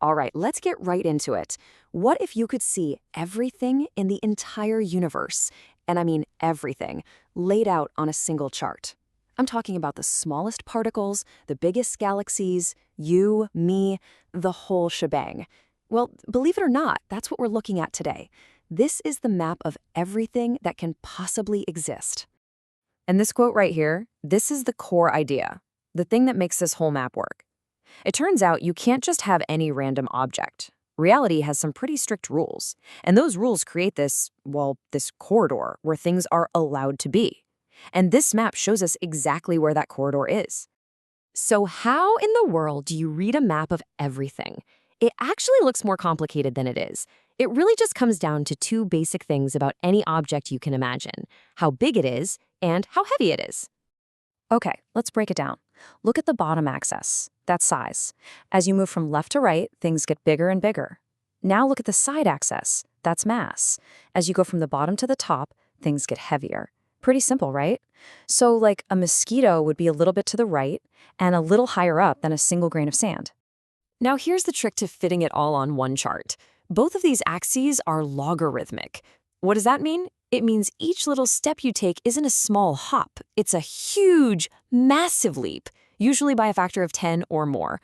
All right, let's get right into it. What if you could see everything in the entire universe, and I mean everything, laid out on a single chart? I'm talking about the smallest particles, the biggest galaxies, you, me, the whole shebang. Well, believe it or not, that's what we're looking at today. This is the map of everything that can possibly exist. And this quote right here, this is the core idea, the thing that makes this whole map work. It turns out you can't just have any random object. Reality has some pretty strict rules, and those rules create this corridor where things are allowed to be. And this map shows us exactly where that corridor is. So how in the world do you read a map of everything? It actually looks more complicated than it is. It really just comes down to two basic things about any object you can imagine: how big it is and how heavy it is. Okay, let's break it down. Look at the bottom axis. That's size. As you move from left to right, things get bigger and bigger. Now look at the side axis. That's mass. As you go from the bottom to the top, things get heavier. Pretty simple, right? So like a mosquito would be a little bit to the right and a little higher up than a single grain of sand. Now here's the trick to fitting it all on one chart. Both of these axes are logarithmic. What does that mean? It means each little step you take isn't a small hop. It's a huge, massive leap, usually by a factor of 10 or more.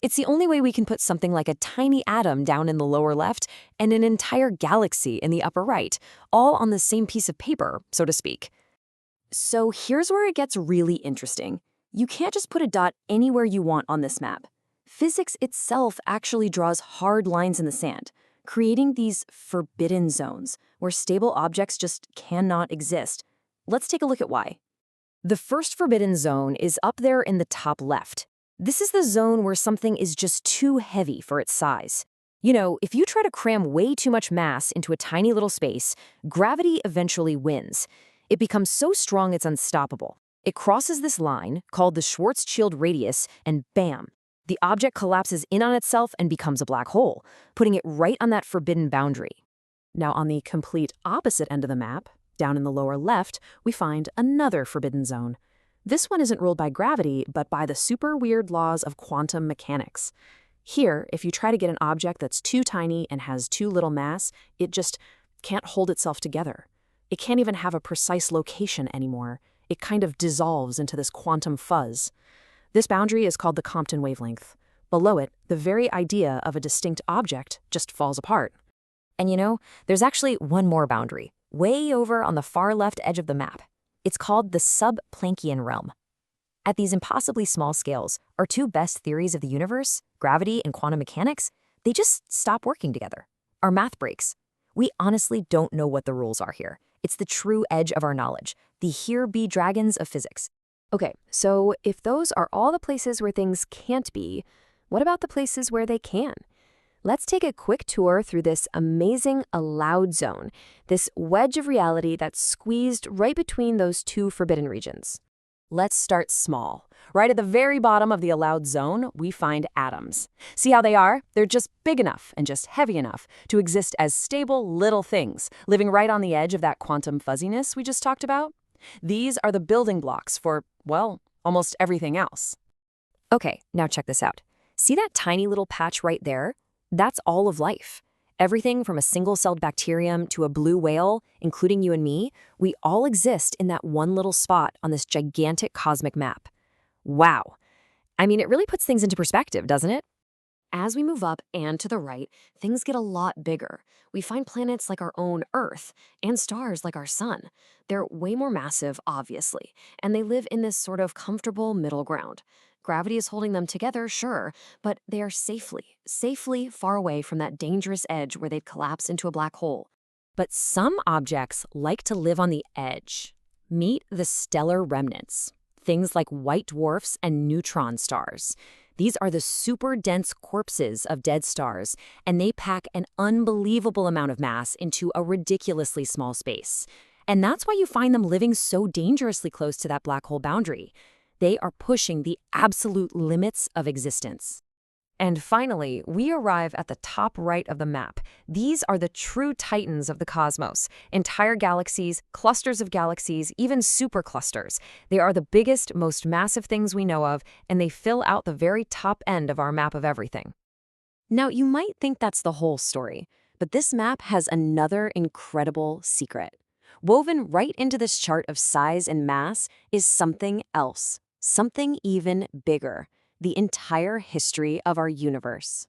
It's the only way we can put something like a tiny atom down in the lower left and an entire galaxy in the upper right, all on the same piece of paper, so to speak. So here's where it gets really interesting. You can't just put a dot anywhere you want on this map. Physics itself actually draws hard lines in the sand, creating these forbidden zones where stable objects just cannot exist. Let's take a look at why. The first forbidden zone is up there in the top left. This is the zone where something is just too heavy for its size. You know, if you try to cram way too much mass into a tiny little space, gravity eventually wins. It becomes so strong it's unstoppable. It crosses this line, called the Schwarzschild radius, and bam! The object collapses in on itself and becomes a black hole, putting it right on that forbidden boundary. Now, on the complete opposite end of the map, down in the lower left, we find another forbidden zone. This one isn't ruled by gravity, but by the super weird laws of quantum mechanics. Here, if you try to get an object that's too tiny and has too little mass, it just can't hold itself together. It can't even have a precise location anymore. It kind of dissolves into this quantum fuzz. This boundary is called the Compton wavelength. Below it, the very idea of a distinct object just falls apart. And you know, there's actually one more boundary, way over on the far left edge of the map. It's called the sub-Planckian realm. At these impossibly small scales, our two best theories of the universe, gravity and quantum mechanics, they just stop working together. Our math breaks. We honestly don't know what the rules are here. It's the true edge of our knowledge, the here be dragons of physics. Okay, so if those are all the places where things can't be, what about the places where they can? Let's take a quick tour through this amazing allowed zone, this wedge of reality that's squeezed right between those two forbidden regions. Let's start small. Right at the very bottom of the allowed zone, we find atoms. See how they are? They're just big enough and just heavy enough to exist as stable little things, living right on the edge of that quantum fuzziness we just talked about. These are the building blocks for, well, almost everything else. Okay, now check this out. See that tiny little patch right there? That's all of life. Everything from a single-celled bacterium to a blue whale, including you and me, we all exist in that one little spot on this gigantic cosmic map. Wow. I mean, it really puts things into perspective, doesn't it? As we move up and to the right, things get a lot bigger. We find planets like our own Earth and stars like our Sun. They're way more massive, obviously, and they live in this sort of comfortable middle ground. Gravity is holding them together, sure, but they are safely far away from that dangerous edge where they'd collapse into a black hole. But some objects like to live on the edge. Meet the stellar remnants, things like white dwarfs and neutron stars. These are the super dense corpses of dead stars, and they pack an unbelievable amount of mass into a ridiculously small space. And that's why you find them living so dangerously close to that black hole boundary. They are pushing the absolute limits of existence. And finally, we arrive at the top right of the map. These are the true titans of the cosmos. Entire galaxies, clusters of galaxies, even superclusters. They are the biggest, most massive things we know of, and they fill out the very top end of our map of everything. Now, you might think that's the whole story, but this map has another incredible secret. Woven right into this chart of size and mass is something else, something even bigger, the entire history of our universe.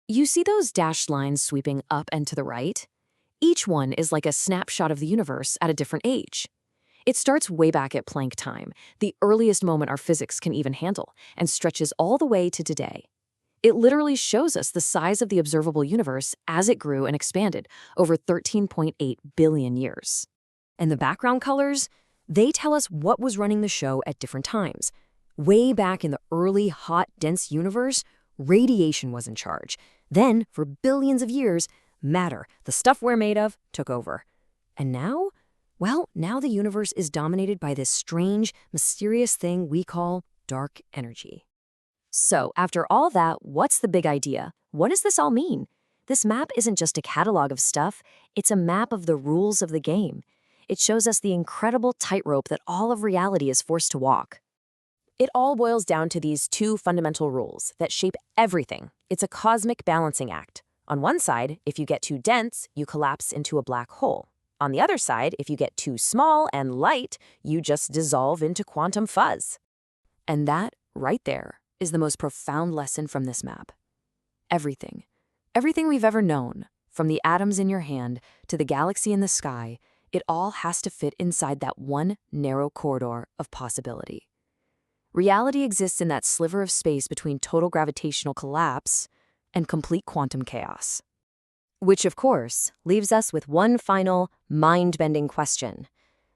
You see those dashed lines sweeping up and to the right? Each one is like a snapshot of the universe at a different age. It starts way back at Planck time, the earliest moment our physics can even handle, and stretches all the way to today. It literally shows us the size of the observable universe as it grew and expanded over 13.8 billion years. And the background colors, they tell us what was running the show at different times. Way back in the early, hot, dense universe, radiation was in charge. Then, for billions of years, matter, the stuff we're made of, took over. And now? Well, now the universe is dominated by this strange, mysterious thing we call dark energy. So, after all that, what's the big idea? What does this all mean? This map isn't just a catalog of stuff, it's a map of the rules of the game. It shows us the incredible tightrope that all of reality is forced to walk. It all boils down to these two fundamental rules that shape everything. It's a cosmic balancing act. On one side, if you get too dense, you collapse into a black hole. On the other side, if you get too small and light, you just dissolve into quantum fuzz. And that, right there, is the most profound lesson from this map. Everything we've ever known, from the atoms in your hand to the galaxy in the sky, it all has to fit inside that one narrow corridor of possibility. Reality exists in that sliver of space between total gravitational collapse and complete quantum chaos. Which, of course, leaves us with one final, mind-bending question.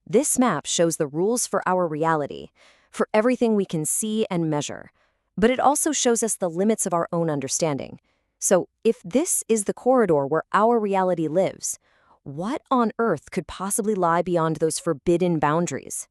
This map shows the rules for our reality, for everything we can see and measure. But it also shows us the limits of our own understanding. So, if this is the corridor where our reality lives, what on earth could possibly lie beyond those forbidden boundaries?